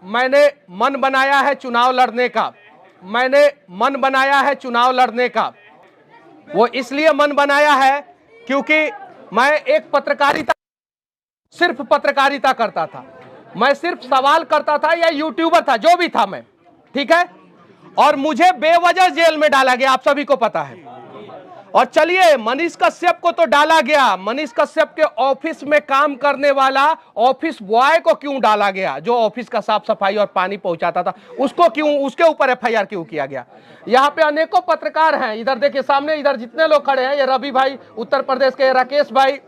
मैंने मन बनाया है चुनाव लड़ने का, मैंने मन बनाया है चुनाव लड़ने का। वो इसलिए मन बनाया है क्योंकि मैं एक सिर्फ पत्रकारिता करता था, मैं सिर्फ सवाल करता था या यूट्यूबर था, जो भी था मैं, ठीक है। और मुझे बेवजह जेल में डाला गया, आप सभी को पता है। और चलिए, मनीष कश्यप को तो डाला गया, मनीष कश्यप के ऑफिस में काम करने वाला ऑफिस बॉय को क्यों डाला गया, जो ऑफिस का साफ सफाई और पानी पहुंचाता था, उसको क्यों, उसके ऊपर एफआईआर क्यों किया गया। यहाँ पे अनेकों पत्रकार हैं, इधर देखिए सामने, इधर जितने लोग खड़े हैं, ये रवि भाई उत्तर प्रदेश के, राकेश भाई,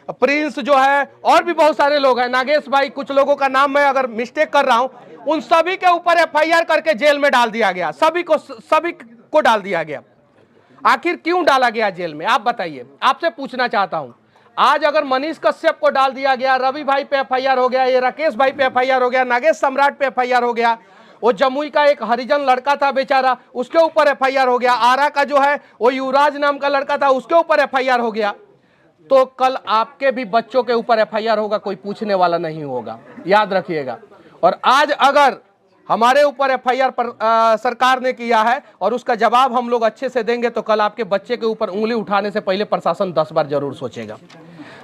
प्रिंस जो है, और भी बहुत सारे लोग हैं, नागेश भाई, कुछ लोगों का नाम मैं अगर मिस्टेक कर रहा हूं, उन सभी के ऊपर एफआईआर करके जेल में डाल दिया गया, सभी को डाल दिया गया। आखिर क्यों डाला गया जेल में, आप बताइए। आपसे पूछना चाहता हूं, आज अगर मनीष कश्यप को डाल दिया गया, रवि भाई पे एफआईआर हो गया, ये राकेश भाई पे एफआईआर हो गया, नागेश सम्राट पे एफआईआर हो गया, वो जमुई का एक हरिजन लड़का था बेचारा, उसके ऊपर एफआईआर हो गया, आरा का जो है वो युवराज नाम का लड़का था, उसके ऊपर एफआईआर हो गया, तो कल आपके भी बच्चों के ऊपर एफआईआर होगा, कोई पूछने वाला नहीं होगा, याद रखिएगा। और आज अगर हमारे ऊपर एफआईआर पर सरकार ने किया है और उसका जवाब हम लोग अच्छे से देंगे, तो कल आपके बच्चे के ऊपर उंगली उठाने से पहले प्रशासन 10 बार जरूर सोचेगा।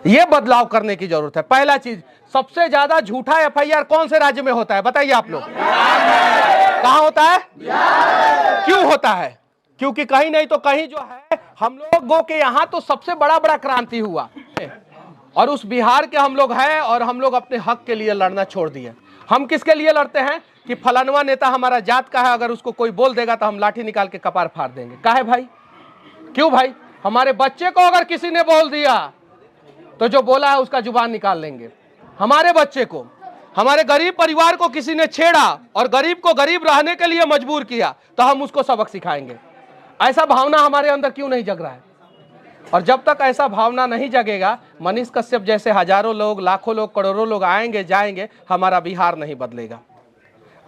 यह बदलाव करने की जरूरत है। पहला चीज, सबसे ज्यादा झूठा एफआईआर कौन से राज्य में होता है, बताइए आप लोग। कहां होता है, क्यों होता है? क्योंकि कहीं नहीं तो कहीं जो है हम लोगों के यहाँ तो सबसे बड़ा क्रांति हुआ, और उस बिहार के हम लोग हैं, और हम लोग अपने हक के लिए लड़ना छोड़ दिए। हम किसके लिए लड़ते हैं कि फलानवा नेता हमारा जात का है, अगर उसको कोई बोल देगा तो हम लाठी निकाल के कपार फाड़ देंगे। काहे भाई, क्यों भाई? हमारे बच्चे को अगर किसी ने बोल दिया तो जो बोला है उसका जुबान निकाल लेंगे। हमारे बच्चे को, हमारे गरीब परिवार को किसी ने छेड़ा और गरीब को गरीब रहने के लिए मजबूर किया तो हम उसको सबक सिखाएंगे। ऐसा भावना हमारे अंदर क्यों नहीं जग रहा है? और जब तक ऐसा भावना नहीं जगेगा, मनीष कश्यप जैसे हजारों लोग, लाखों लोग, करोड़ों लोग आएंगे जाएंगे, हमारा बिहार नहीं बदलेगा।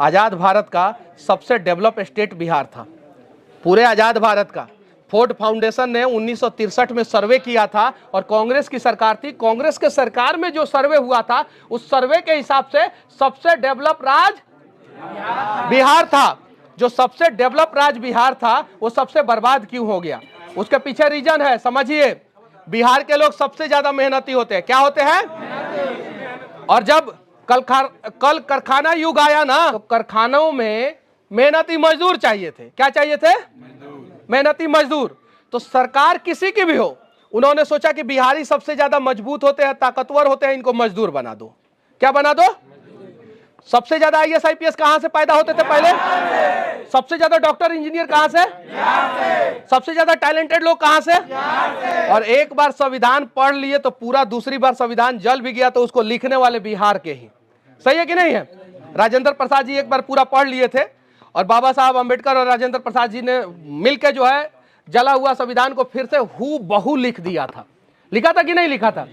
आजाद भारत का सबसे डेवलप स्टेट बिहार था, पूरे आजाद भारत का। फोर्ड फाउंडेशन ने 1963 में सर्वे किया था और कांग्रेस की सरकार थी। कांग्रेस के सरकार में जो सर्वे हुआ था, उस सर्वे के हिसाब से सबसे डेवलप राज्य बिहार था। जो सबसे डेवलप राज्य बिहार था, वो सबसे बर्बाद क्यों हो गया? उसके पीछे रीजन है, समझिए। बिहार के लोग सबसे ज्यादा मेहनती होते हैं। क्या होते हैं? और जब कल कारखाना युग आया ना, तो कारखानों में मेहनती मजदूर चाहिए थे। क्या चाहिए थे? मेहनती मजदूर। तो सरकार किसी की भी हो, उन्होंने सोचा कि बिहारी सबसे ज्यादा मजबूत होते हैं, ताकतवर होते हैं, इनको मजदूर बना दो। क्या बना दो? सबसे ज्यादा आईएएस आईपीएस कहां से पैदा होते थे पहले? सबसे ज्यादा डॉक्टर इंजीनियर कहां से? सबसे ज्यादा टैलेंटेड लोग कहां से? और एक बार संविधान पढ़ लिए तो पूरा दूसरी बार संविधान जल भी गया तो उसको लिखने वाले बिहार के ही। सही है कि नहीं है? राजेंद्र प्रसाद जी एक बार पूरा पढ़ लिए थे और बाबा साहब अंबेडकर और राजेंद्र प्रसाद जी ने मिलकर जो है जला हुआ संविधान को फिर से हूबहू लिख दिया था। लिखा था कि नहीं लिखा था?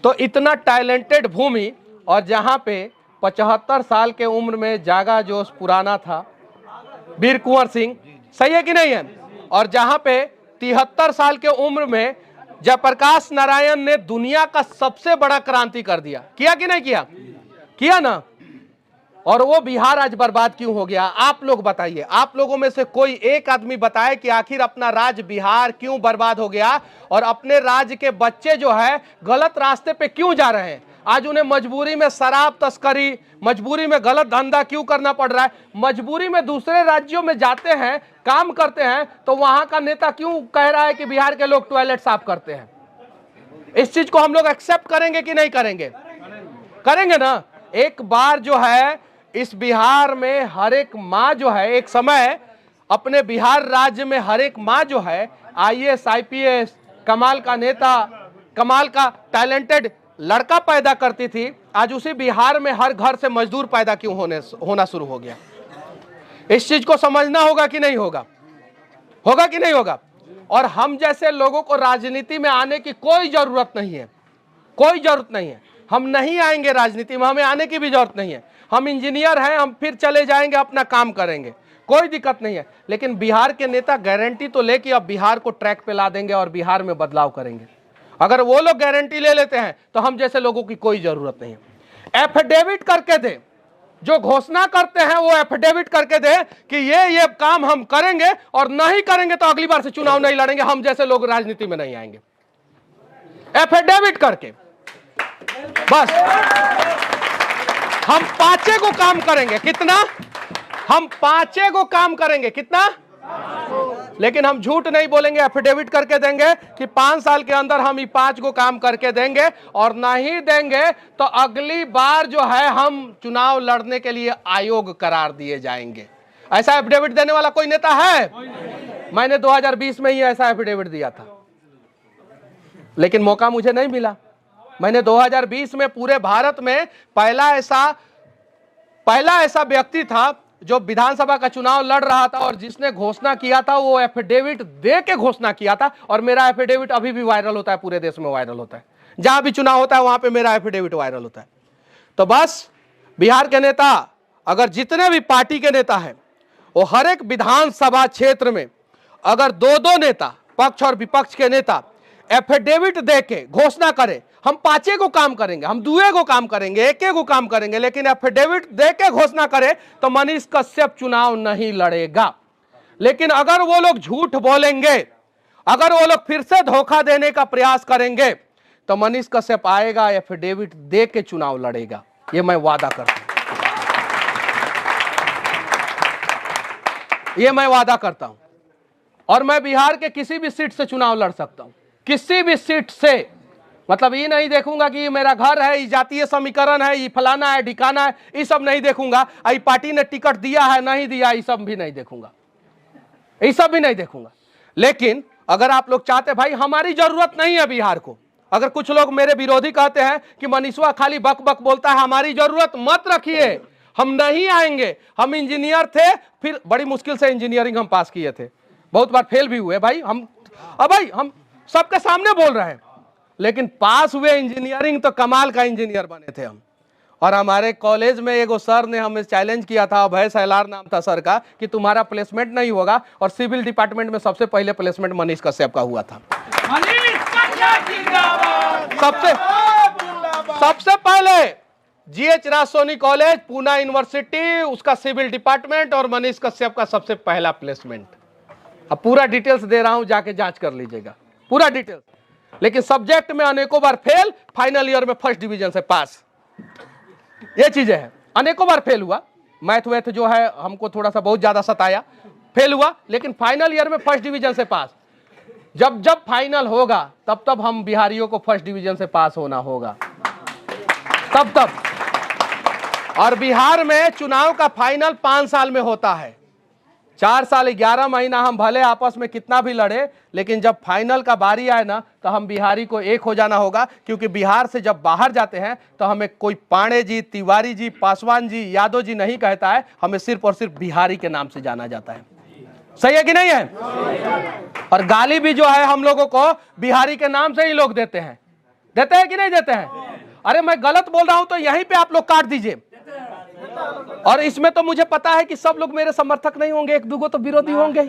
तो इतना टैलेंटेड भूमि, और जहां पे 75 साल के उम्र में जागा जोश पुराना था वीर कुंवर सिंह, सही है कि नहीं है? और जहां पे 73 साल के उम्र में जयप्रकाश नारायण ने दुनिया का सबसे बड़ा क्रांति कर दिया। किया कि नहीं किया? किया ना। और वो बिहार आज बर्बाद क्यों हो गया? आप लोग बताइए। आप लोगों में से कोई एक आदमी बताए कि आखिर अपना राज्य बिहार क्यों बर्बाद हो गया और अपने राज्य के बच्चे जो है गलत रास्ते पे क्यों जा रहे हैं? आज उन्हें मजबूरी में शराब तस्करी, मजबूरी में गलत धंधा क्यों करना पड़ रहा है? मजबूरी में दूसरे राज्यों में जाते हैं, काम करते हैं, तो वहां का नेता क्यों कह रहा है कि बिहार के लोग टॉयलेट साफ करते हैं? इस चीज को हम लोग एक्सेप्ट करेंगे कि नहीं करेंगे? करेंगे ना। एक बार जो है इस बिहार में हर एक माँ जो है, एक समय अपने बिहार राज्य में हर एक माँ जो है आईएएस आईपीएस, कमाल का नेता, कमाल का टैलेंटेड लड़का पैदा करती थी। आज उसी बिहार में हर घर से मजदूर पैदा क्यों होना शुरू हो गया? इस चीज को समझना होगा कि नहीं होगा? होगा कि नहीं होगा? और हम जैसे लोगों को राजनीति में आने की कोई जरूरत नहीं है, कोई जरूरत नहीं है। हम नहीं आएंगे राजनीति में, हमें आने की भी जरूरत नहीं है। हम इंजीनियर हैं, हम फिर चले जाएंगे, अपना काम करेंगे, कोई दिक्कत नहीं है। लेकिन बिहार के नेता गारंटी तो ले कि अब बिहार को ट्रैक पे ला देंगे और बिहार में बदलाव करेंगे। अगर वो लोग गारंटी ले लेते हैं तो हम जैसे लोगों की कोई जरूरत नहीं है। एफिडेविट करके दे, जो घोषणा करते हैं वो एफिडेविट करके दे कि ये काम हम करेंगे, और नहीं करेंगे तो अगली बार से चुनाव नहीं लड़ेंगे, हम जैसे लोग राजनीति में नहीं आएंगे। एफिडेविट करके बस हम 5 को काम करेंगे। कितना? हम 5 को काम करेंगे। कितना? लेकिन हम झूठ नहीं बोलेंगे, एफिडेविट करके देंगे कि 5 साल के अंदर हम ये 5 को काम करके देंगे, और नहीं देंगे तो अगली बार जो है हम चुनाव लड़ने के लिए आयोग करार दिए जाएंगे। ऐसा एफिडेविट देने वाला कोई नेता है? मैंने 2020 में ही ऐसा एफिडेविट दिया था, लेकिन मौका मुझे नहीं मिला। मैंने 2020 में पूरे भारत में पहला ऐसा व्यक्ति था जो विधानसभा का चुनाव लड़ रहा था, और जिसने घोषणा किया था वो एफिडेविट दे के घोषणा किया था, और मेरा एफिडेविट अभी भी वायरल होता है, पूरे देश में वायरल होता है। जहां भी चुनाव होता है वहां पे मेरा एफिडेविट वायरल होता है। तो बस बिहार के नेता, अगर जितने भी पार्टी के नेता हैं, वो हर एक विधानसभा क्षेत्र में अगर 2-2 नेता, पक्ष और विपक्ष के नेता, एफिडेविट दे के घोषणा करे हम 5 को काम करेंगे, हम 2 को काम करेंगे, 1 को काम करेंगे, लेकिन एफिडेविट दे के घोषणा करे तो मनीष कश्यप चुनाव नहीं लड़ेगा। लेकिन अगर वो लोग झूठ बोलेंगे, अगर वो लोग फिर से धोखा देने का प्रयास करेंगे, तो मनीष कश्यप आएगा, एफिडेविट दे के चुनाव लड़ेगा। ये मैं वादा करता हूं, ये मैं वादा करता हूं। और मैं बिहार के किसी भी सीट से चुनाव लड़ सकता हूं, किसी भी सीट से। मतलब ये नहीं देखूंगा कि ये मेरा घर है, ये जातीय समीकरण है, ये फलाना है, ढिकाना है, ये सब नहीं देखूंगा। ये पार्टी ने टिकट दिया है नहीं दिया, ये सब भी नहीं देखूंगा, ये सब भी नहीं देखूंगा। लेकिन अगर आप लोग चाहते, भाई हमारी जरूरत नहीं है बिहार को, अगर कुछ लोग मेरे विरोधी कहते हैं कि मनीषवा खाली बक बक बोलता है, हमारी जरूरत मत रखिए, हम नहीं आएंगे। हम इंजीनियर थे, फिर बड़ी मुश्किल से इंजीनियरिंग हम पास किए थे, बहुत बार फेल भी हुए भाई हम। अब भाई हम सबके सामने बोल रहे हैं, लेकिन पास हुए इंजीनियरिंग तो कमाल का इंजीनियर बने थे हम। और हमारे कॉलेज में एगो सर ने हमें चैलेंज किया था, अभय सैलार नाम था सर का, कि तुम्हारा प्लेसमेंट नहीं होगा। और सिविल डिपार्टमेंट में सबसे पहले प्लेसमेंट मनीष कश्यप का हुआ था। सबसे पहले GH Rajsoni college, Poona university, उसका सिविल डिपार्टमेंट, और मनीष कश्यप का सबसे पहला प्लेसमेंट। अब पूरा डिटेल्स दे रहा हूं, जाके जांच कर लीजिएगा, पूरा डिटेल्स। लेकिन सब्जेक्ट में अनेकों बार फेल, फाइनल ईयर में फर्स्ट डिवीजन से पास। ये चीजें हैं, अनेकों बार फेल हुआ। मैथ वैथ जो है हमको थोड़ा सा बहुत ज्यादा सताया, फेल हुआ, लेकिन फाइनल ईयर में फर्स्ट डिवीजन से पास। जब जब फाइनल होगा तब तब हम बिहारियों को फर्स्ट डिवीजन से पास होना होगा, तब तब। और बिहार में चुनाव का फाइनल 5 साल में होता है। 4 साल 11 महीना हम भले आपस में कितना भी लड़े, लेकिन जब फाइनल का बारी आए ना, तो हम बिहारी को एक हो जाना होगा। क्योंकि बिहार से जब बाहर जाते हैं तो हमें कोई पांडे जी, तिवारी जी, पासवान जी, यादव जी नहीं कहता है, हमें सिर्फ और सिर्फ बिहारी के नाम से जाना जाता है। सही है कि नहीं है? और गाली भी जो है हम लोगों को बिहारी के नाम से ही लोग देते हैं। देते हैं कि नहीं देते हैं? अरे मैं गलत बोल रहा हूं तो यहीं पे आप लोग काट दीजिए। और इसमें तो मुझे पता है कि सब लोग मेरे समर्थक नहीं होंगे, 1-2 तो विरोधी होंगे।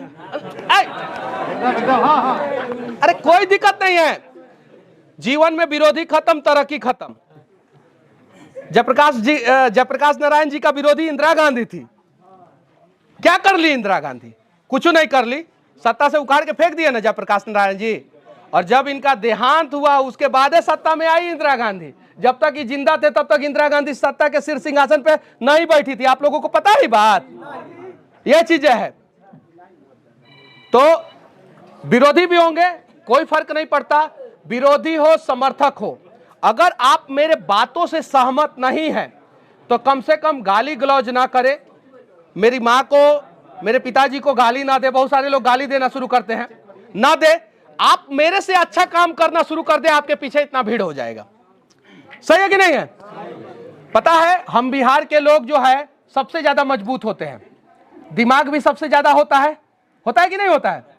अरे कोई दिक्कत नहीं है, जीवन में विरोधी खत्म, तरक्की खत्म। जयप्रकाश नारायण जी का विरोधी इंदिरा गांधी थी। क्या कर ली इंदिरा गांधी? कुछ नहीं कर ली, सत्ता से उखाड़ के फेंक दिया ना जयप्रकाश नारायण जी। और जब इनका देहांत हुआ उसके बाद सत्ता में आई इंदिरा गांधी। जब तक ये जिंदा थे तब तक इंदिरा गांधी सत्ता के सिर सिंहासन पे नहीं बैठी थी। आप लोगों को पता है बात? ये चीजें है। तो विरोधी भी होंगे, कोई फर्क नहीं पड़ता, विरोधी हो समर्थक हो। अगर आप मेरे बातों से सहमत नहीं है तो कम से कम गाली गलौज ना करे, मेरी माँ को, मेरे पिताजी को गाली ना दे। बहुत सारे लोग गाली देना शुरू करते हैं, ना दे। आप मेरे से अच्छा काम करना शुरू कर दे, आपके पीछे इतना भीड़ हो जाएगा। सही है कि नहीं है? पता है हम बिहार के लोग जो है सबसे ज्यादा मजबूत होते हैं, दिमाग भी सबसे ज्यादा होता है कि नहीं होता है?